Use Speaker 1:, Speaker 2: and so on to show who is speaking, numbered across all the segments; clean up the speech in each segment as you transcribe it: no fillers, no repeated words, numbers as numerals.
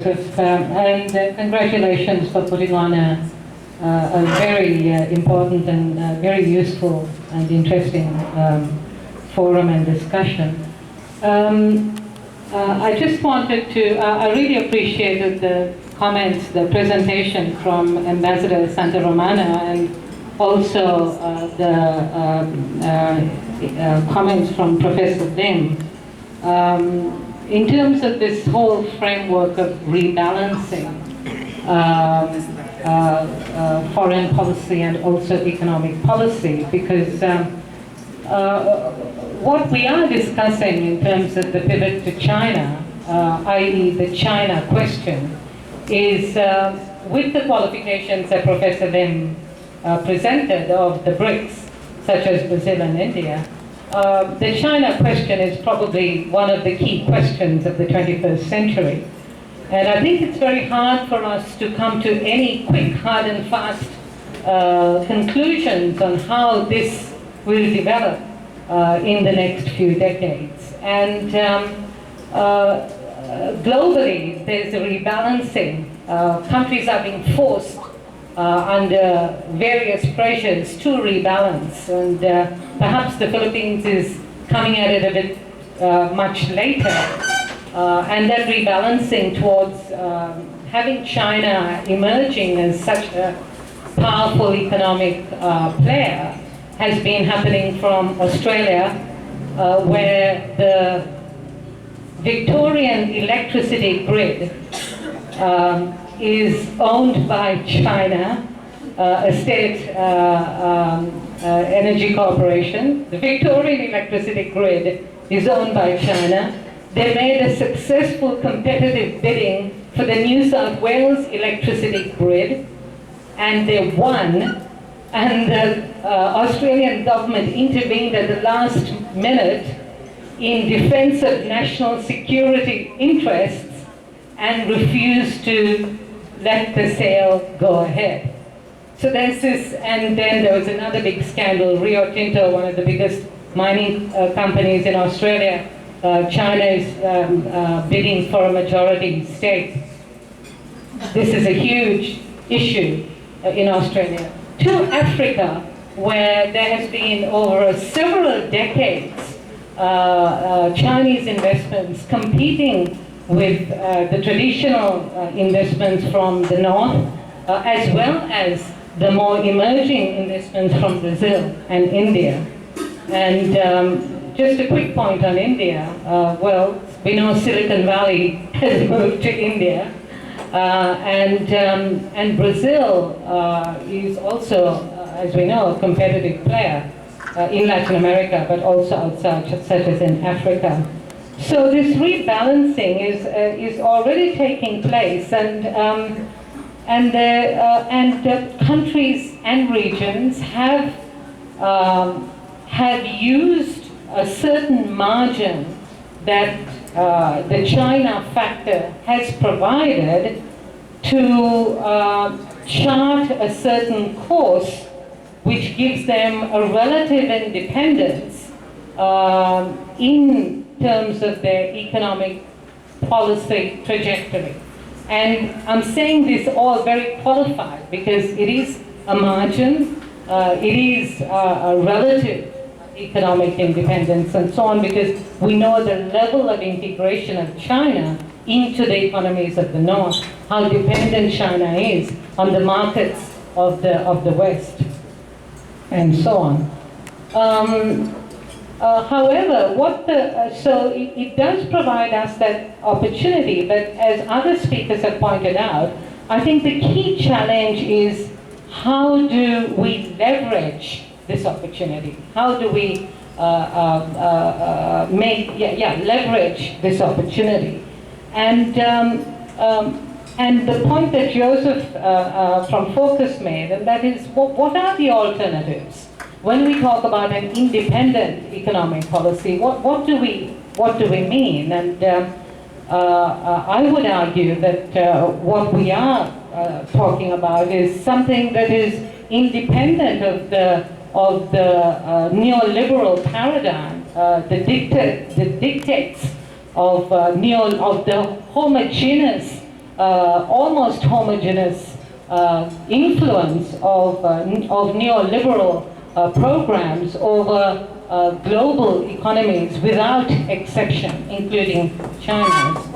Speaker 1: And congratulations for putting on a very important and very useful and interesting forum and discussion. I just wanted to, I really appreciated the comments, the presentation from Ambassador Santa Romana, and also the comments from Professor Lim. In terms of this whole framework of rebalancing foreign policy and also economic policy, because what we are discussing in terms of the pivot to China, i.e. the China question, is with the qualifications that Professor Lim presented of the BRICS, such as Brazil and India, the China question is probably one of the key questions of the 21st century. And I think it's very hard for us to come to any quick, hard and fast conclusions on how this will develop in the next few decades. And globally, there's a rebalancing. Countries are being forced under various pressures to rebalance, and perhaps the Philippines is coming at it a bit much later, and that rebalancing towards having China emerging as such a powerful economic player has been happening from Australia, where the Victorian electricity grid is owned by China, a state energy corporation. The Victorian electricity grid is owned by China. They made a successful competitive bidding for the New South Wales electricity grid, and they won. And the Australian government intervened at the last minute in defense of national security interests and refused to let the sale go ahead. So there's this, and then there was another big scandal. Rio Tinto, one of the biggest mining companies in Australia, China is bidding for a majority stake. This is a huge issue in Australia. To Africa, where there has been over several decades Chinese investments competing with the traditional investments from the north, as well as the more emerging investments from Brazil and India. And just a quick point on India. Well, we know Silicon Valley has moved to India, and Brazil is also, as we know, a competitive player in Latin America, but also outside, such as in Africa. So this rebalancing is already taking place, and countries and regions have used a certain margin that the China factor has provided to chart a certain course which gives them a relative independence in terms of their economic policy trajectory. And I'm saying this all very qualified because it is a margin, it is a relative economic independence and so on, because we know the level of integration of China into the economies of the North, how dependent China is on the markets of the West, and so on. However, so it does provide us that opportunity, but as other speakers have pointed out, I think the key challenge is how do we leverage this opportunity? How do we leverage this opportunity? And the point that Joseph from Focus made, and that is, what are the alternatives? When we talk about an independent economic policy, what do we mean? And I would argue that what we are talking about is something that is independent of the neoliberal paradigm, the dictates of the homogeneous almost homogeneous influence of neoliberal programs over global economies without exception, including China's.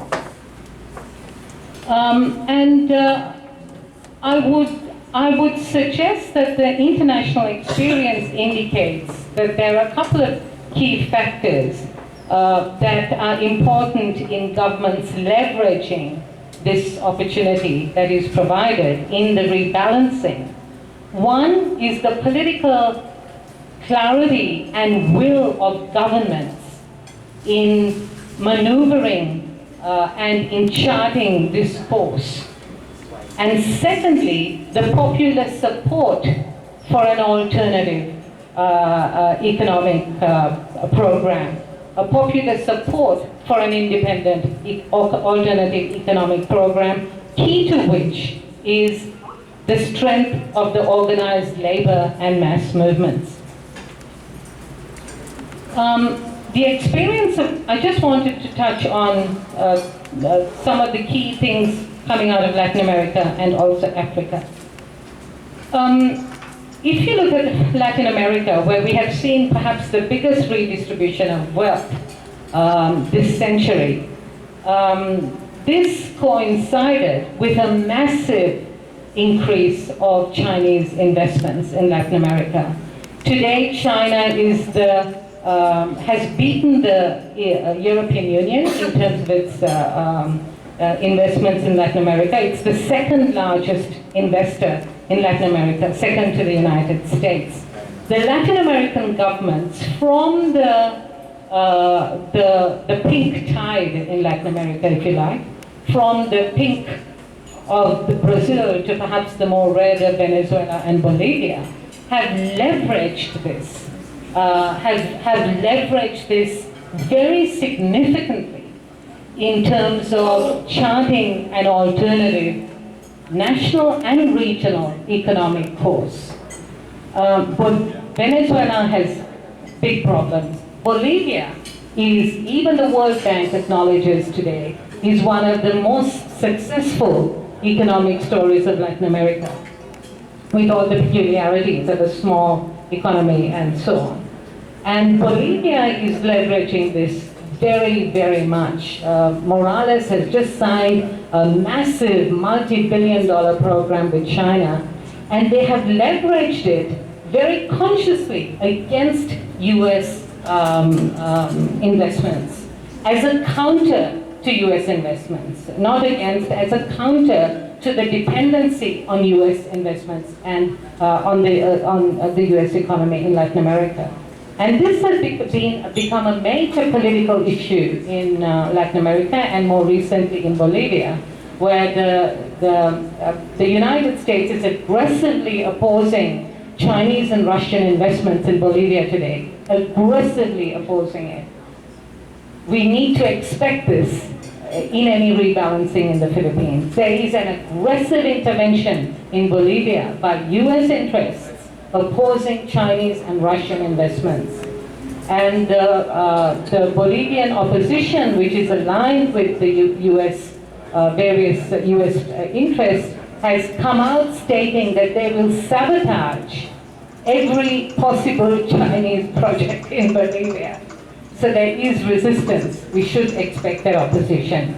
Speaker 1: I would suggest that the international experience indicates that there are a couple of key factors that are important in governments leveraging this opportunity that is provided in the rebalancing. One is the political clarity and will of governments in maneuvering and in charting this course. And secondly, the popular support for an alternative economic program, a popular support for an independent alternative economic program, key to which is the strength of the organized labor and mass movements. The experience of, I just wanted to touch on some of the key things coming out of Latin America and also Africa. If you look at Latin America, where we have seen perhaps the biggest redistribution of wealth this century, this coincided with a massive increase of Chinese investments in Latin America. Today, China is has beaten the European Union in terms of its investments in Latin America. It's the second largest investor in Latin America, second to the United States. The Latin American governments, from the pink tide in Latin America, if you like, from the pink of Brazil to perhaps the more redder Venezuela and Bolivia, have leveraged this, have leveraged this very significantly in terms of charting an alternative national and regional economic course. But Venezuela has big problems. Bolivia is, even the World Bank acknowledges today, is one of the most successful economic stories of Latin America, with all the peculiarities of a small economy and so on. And Bolivia is leveraging this very, very much. Morales has just signed a massive multi-billion-dollar program with China, and they have leveraged it very consciously against US investments, as a counter to US investments, not against, as a counter to the dependency on US investments and on the US economy in Latin America. And this has become a major political issue in Latin America and more recently in Bolivia, where the United States is aggressively opposing Chinese and Russian investments in Bolivia today, aggressively opposing it. We need to expect this in any rebalancing in the Philippines. There is an aggressive intervention in Bolivia by US interests opposing Chinese and Russian investments. And the Bolivian opposition, which is aligned with the US, various US interests, has come out stating that they will sabotage every possible Chinese project in Bolivia. So there is resistance. We should expect that opposition.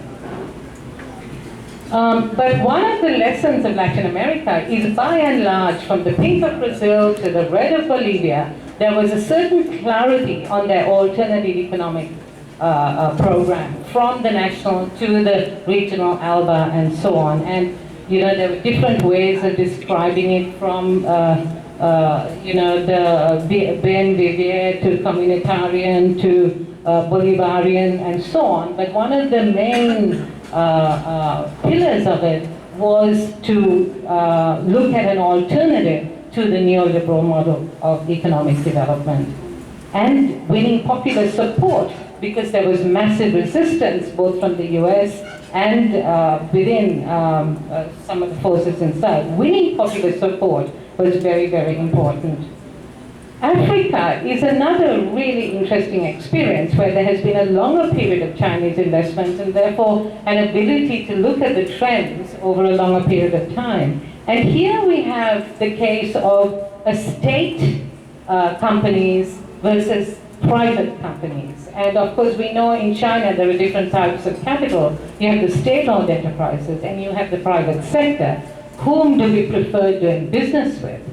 Speaker 1: But one of the lessons of Latin America is, by and large, from the pink of Brazil to the red of Bolivia, there was a certain clarity on their alternative economic program, from the national to the regional ALBA and so on. And you know, there were different ways of describing it, from you know, the Ben Vivier to communitarian to Bolivarian and so on. But one of the main pillars of it was to look at an alternative to the neoliberal model of economic development, and winning popular support, because there was massive resistance both from the US and within some of the forces inside. Winning popular support was very, very important. Africa is another really interesting experience where there has been a longer period of Chinese investment and therefore an ability to look at the trends over a longer period of time. And here we have the case of a state companies versus private companies. And of course we know in China there are different types of capital. You have the state-owned enterprises and you have the private sector. Whom do we prefer doing business with?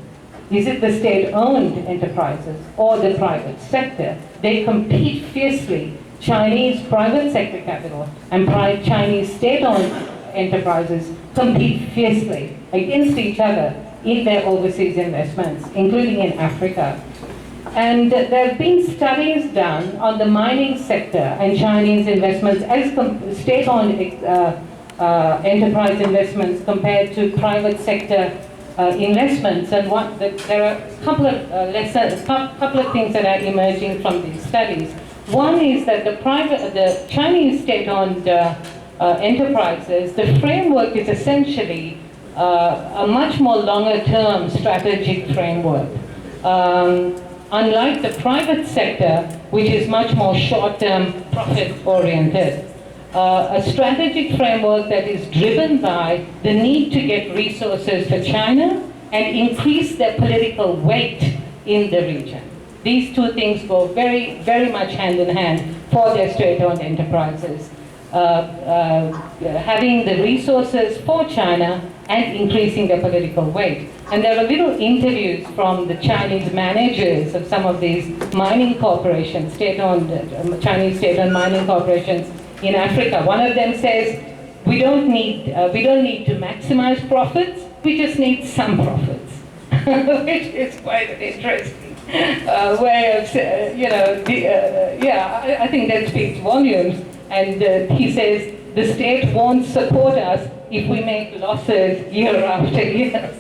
Speaker 1: Is it the state-owned enterprises or the private sector? They compete fiercely. Chinese private sector capital and Chinese state-owned enterprises compete fiercely against each other in their overseas investments, including in Africa. And there have been studies done on the mining sector and Chinese investments as state-owned enterprise investments compared to private sector investments, and there are a couple of things that are emerging from these studies. One is that the Chinese state-owned enterprises, the framework is essentially a much more longer-term strategic framework. Unlike the private sector, which is much more short-term, profit-oriented. A strategic framework that is driven by the need to get resources for China and increase their political weight in the region. These two things go very, very much hand in hand for their state-owned enterprises. Having the resources for China and increasing their political weight. And there are little interviews from the Chinese managers of some of these mining corporations, Chinese state-owned mining corporations in Africa. One of them says, we don't need to maximize profits, we just need some profits, which is quite an interesting way of, I think that speaks volumes. And he says, the state won't support us if we make losses year after year.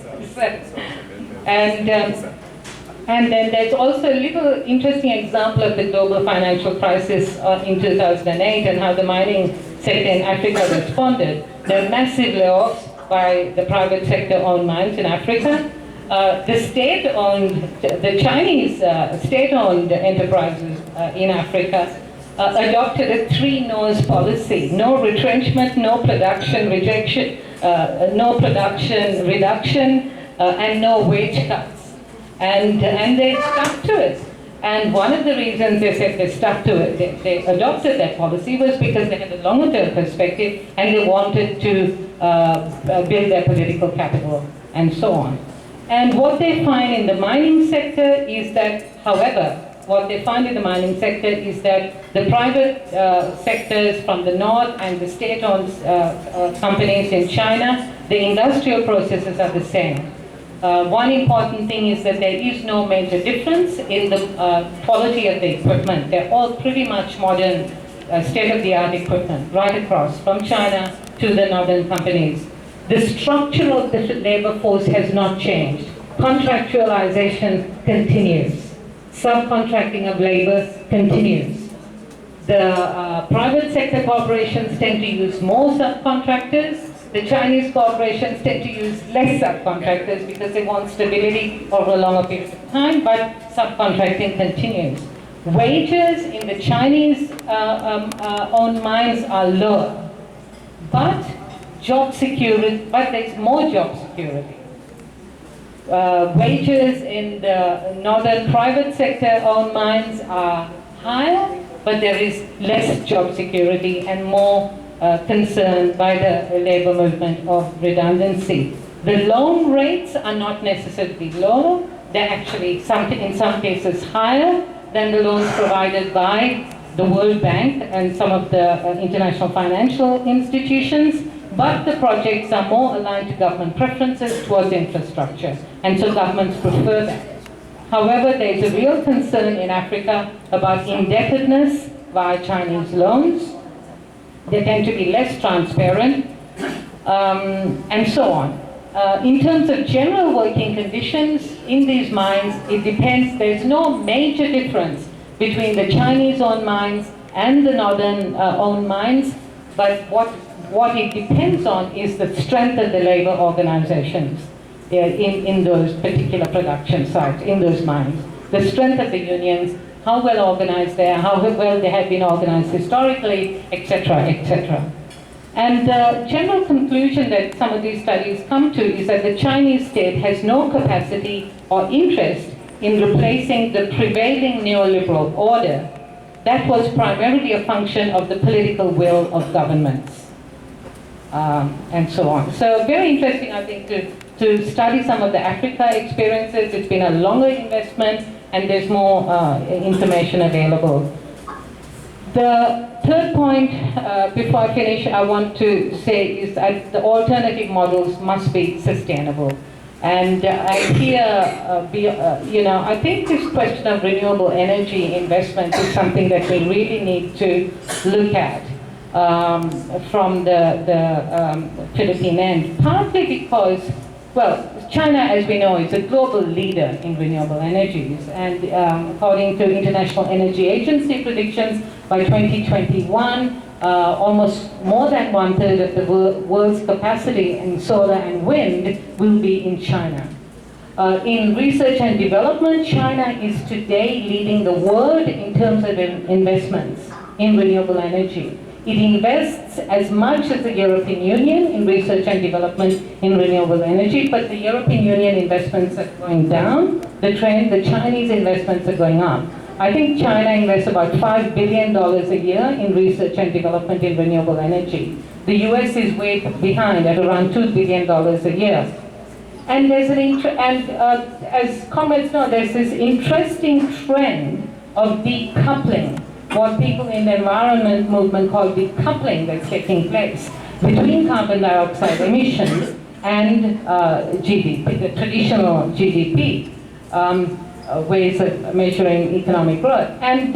Speaker 1: And then there's also a little interesting example of the global financial crisis in 2008 and how the mining sector in Africa responded. There are massive layoffs by the private sector-owned mines in Africa. The Chinese state-owned enterprises in Africa adopted a three-nose policy: no retrenchment, no production rejection, no production reduction, and no wage cuts. And they stuck to it. And one of the reasons they said they stuck to it, they adopted that policy, was because they had a longer-term perspective and they wanted to build their political capital and so on. And what they find in the mining sector is that, however, the private sectors from the north and the state-owned companies in China, the industrial processes are the same. One important thing is that there is no major difference in the quality of the equipment. They're all pretty much modern, state-of-the-art equipment, right across, from China to the northern companies. The structure of the labor force has not changed. Contractualization continues. Subcontracting of labor continues. The private sector corporations tend to use more subcontractors. The Chinese corporations tend to use less subcontractors because they want stability over a longer period of time, but subcontracting continues. Wages in the Chinese owned mines are lower, but there's more job security. Wages in the northern private sector owned mines are higher, but there is less job security and more concern by the labor movement of redundancy. The loan rates are not necessarily low. They're actually in some cases higher than the loans provided by the World Bank and some of the international financial institutions, but the projects are more aligned to government preferences towards infrastructure, and so governments prefer that. However, there's a real concern in Africa about indebtedness via Chinese loans. They tend to be less transparent, and so on. In terms of general working conditions in these mines, it depends. There's no major difference between the Chinese-owned mines and the northern-owned mines, but what it depends on is the strength of the labor organizations in those particular production sites, in those mines. the strength of the unions, how well organized they are, how well they have been organized historically, etc., etc. And the general conclusion that some of these studies come to is that the Chinese state has no capacity or interest in replacing the prevailing neoliberal order that was primarily a function of the political will of governments, and so on. So very interesting, I think, to study some of the Africa experiences. It's been a longer investment, and there's more information available. The third point, before I finish, I want to say is that the alternative models must be sustainable. And I think this question of renewable energy investment is something that we really need to look at from the Philippine end, partly because, well, China, as we know, is a global leader in renewable energies, and according to International Energy Agency predictions, by 2021, almost more than 1/3 of the world's capacity in solar and wind will be in China. In research and development, China is today leading the world in terms of investments in renewable energy. It invests as much as the European Union in research and development in renewable energy, but the European Union investments are going down. The Chinese investments are going up. I think China invests about $5 billion a year in research and development in renewable energy. The US is way behind at around $2 billion a year. And there's as comrades know, there's this interesting trend of decoupling, what people in the environment movement call decoupling that's taking place between carbon dioxide emissions and GDP, the traditional GDP. Ways of measuring economic growth. And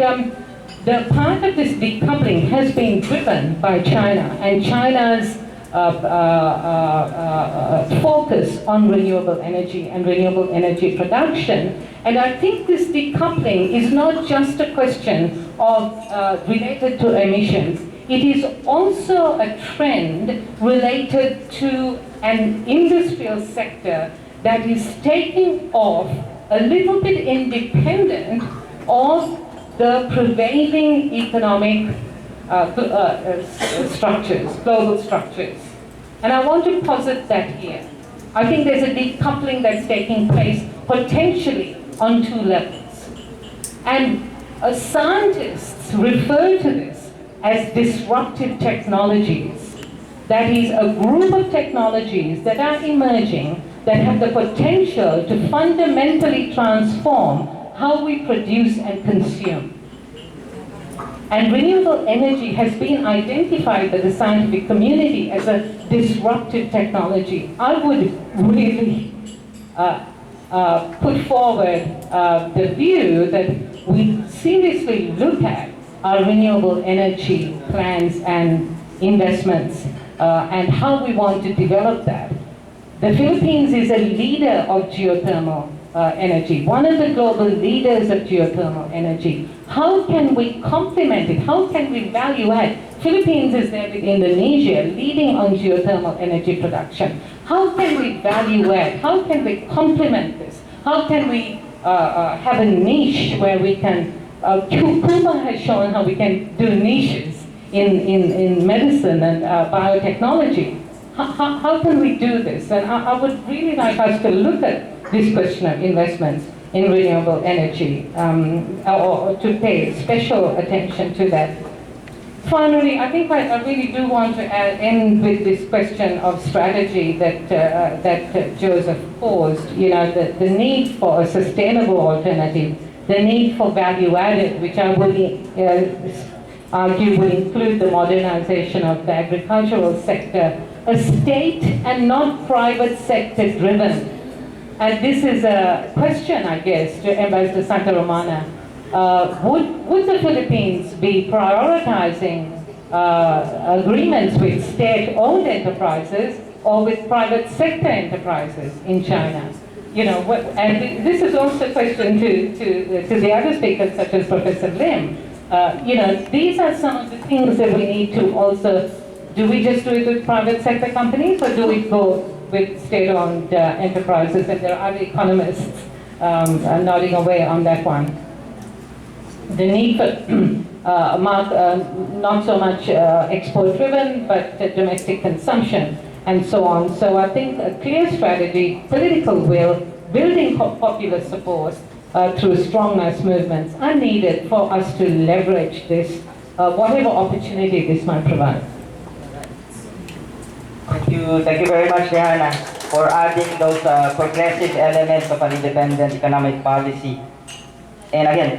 Speaker 1: the part of this decoupling has been driven by China and China's focus on renewable energy and renewable energy production. And I think this decoupling is not just a question of related to emissions. It is also a trend related to an industrial sector that is taking off a little bit independent of the prevailing economic structures, global structures. And I want to posit that here. I think there's a decoupling that's taking place potentially on two levels. And scientists refer to this as disruptive technologies. That is a group of technologies that are emerging that have the potential to fundamentally transform how we produce and consume. And renewable energy has been identified by the scientific community as a disruptive technology. I would really put forward the view that we seriously look at our renewable energy plans and investments and how we want to develop that. The Philippines is a leader of geothermal energy, one of the global leaders of geothermal energy. How can we complement it? How can we value add? Philippines is there with Indonesia, leading on geothermal energy production. How can we value add? How can we complement this? How can we have a niche where we can, Cuba has shown how we can do niches in medicine and biotechnology. How can we do this? And I would really like us to look at this question of investments in renewable energy, or to pay special attention to that. Finally, I think I really do want to end with this question of strategy that Joseph posed. You know, the need for a sustainable alternative, the need for value added, which I would argue would include the modernization of the agricultural sector, a state and not private sector driven. And this is a question, I guess, to Ambassador Santa Romana. Would the Philippines be prioritizing agreements with state-owned enterprises or with private sector enterprises in China? You know, and this is also a question to the other speakers, such as Professor Lim. You know, these are some of the things that we need to also, do we just do it with private sector companies, or do we go with state-owned enterprises? And there are other economists nodding away on that one. The need for not so much export-driven, but domestic consumption, and so on. So I think a clear strategy, political will, building popular support through strong mass movements are needed for us to leverage this, whatever opportunity this might provide.
Speaker 2: Thank you very much, Reihana, for adding those progressive elements of an independent economic policy. And again,